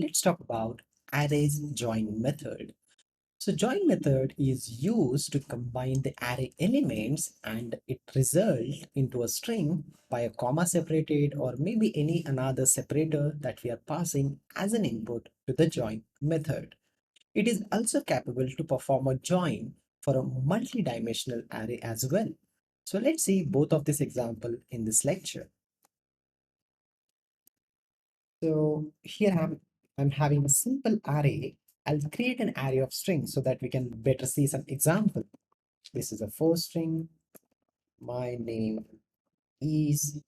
let's talk about arrays join method. So join method is used to combine the array elements and it results into a string by a comma separated or maybe any another separator that we are passing as an input to the join method. It is also capable to perform a join for a multi-dimensional array as well. So let's see both of this example in this lecture. So here I'm having a simple array. I'll create an array of strings so that we can better see some example. This is a first string. My name is.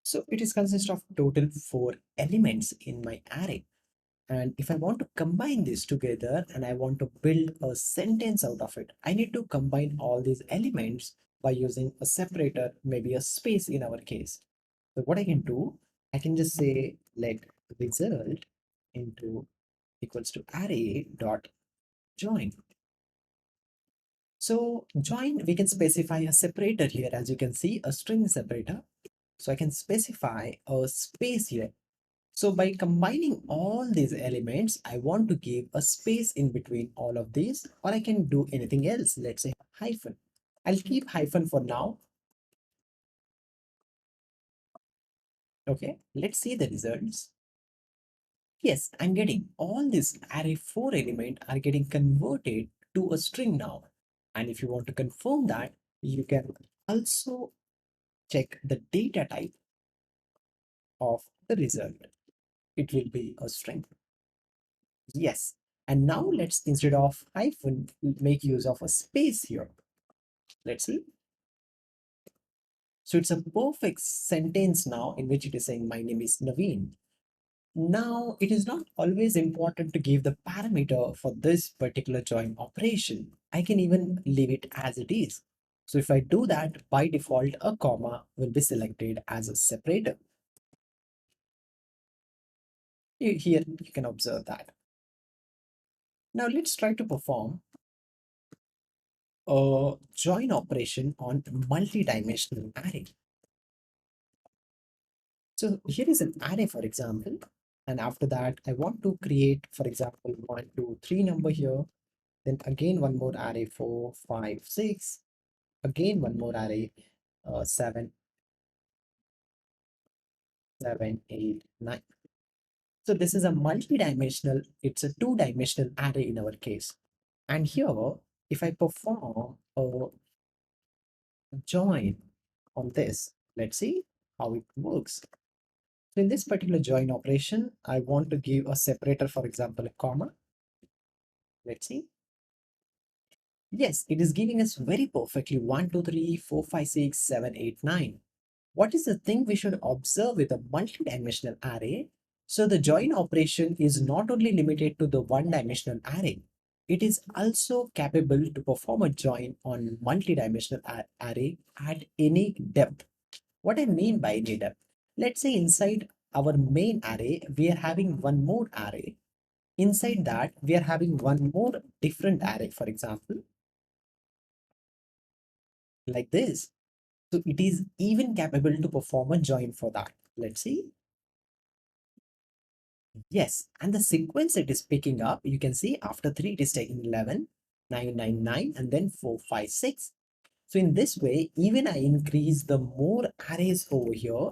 So it is consist of total 4 elements in my array. And if I want to combine this together and I want to build a sentence out of it, I need to combine all these elements by using a separator, maybe a space in our case. So what I can do, I can just say let result into equals to array dot join. So join, we can specify a separator here, as you can see, a string separator. So I can specify a space here. So by combining all these elements, I want to give a space in between all of these, or I can do anything else. Let's say hyphen. I'll keep hyphen for now. Okay, let's see the results. Yes, I'm getting all these array 4 element are getting converted to a string now. And if you want to confirm that, you can also check the data type of the result. It will be a string. Yes. And now let's, instead of hyphen, make use of a space here. Let's see. So it's a perfect sentence now in which it is saying my name is Navin. Now it is not always important to give the parameter for this particular join operation. I can even leave it as it is. So if I do that, by default, a comma will be selected as a separator. Here you can observe that. Now let's try to perform a join operation on multi-dimensional array. So here is an array, for example, and after that, I want to create, for example, 1, 2, 3 number here. Then again, one more array, 4, 5, 6. Again, one more array, 7, 7, 8, 9. So this is a multi-dimensional, it's a two-dimensional array in our case. And here, if I perform a join on this, let's see how it works. So in this particular join operation, I want to give a separator, for example, a comma. Let's see. Yes, it is giving us very perfectly 1, 2, 3, 4, 5, 6, 7, 8, 9. What is the thing we should observe with a multi-dimensional array? So the join operation is not only limited to the one-dimensional array, it is also capable to perform a join on multi-dimensional array at any depth. What I mean by any depth? Let's say inside our main array, we are having one more array. Inside that, we are having one more different array, for example, like this. So it is even capable to perform a join for that. Let's see. Yes, and the sequence it is picking up, you can see after 3 it is taking 11, 9, 9, 9, and then 4, 5, 6. So in this way, even I increase the more arrays over here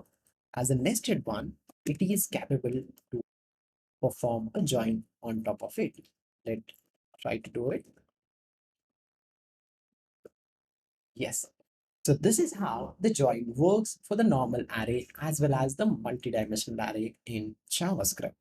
as a nested one, it is capable to perform a join on top of it. Let's try to do it. Yes. So this is how the join works for the normal array as well as the multi-dimensional array in JavaScript.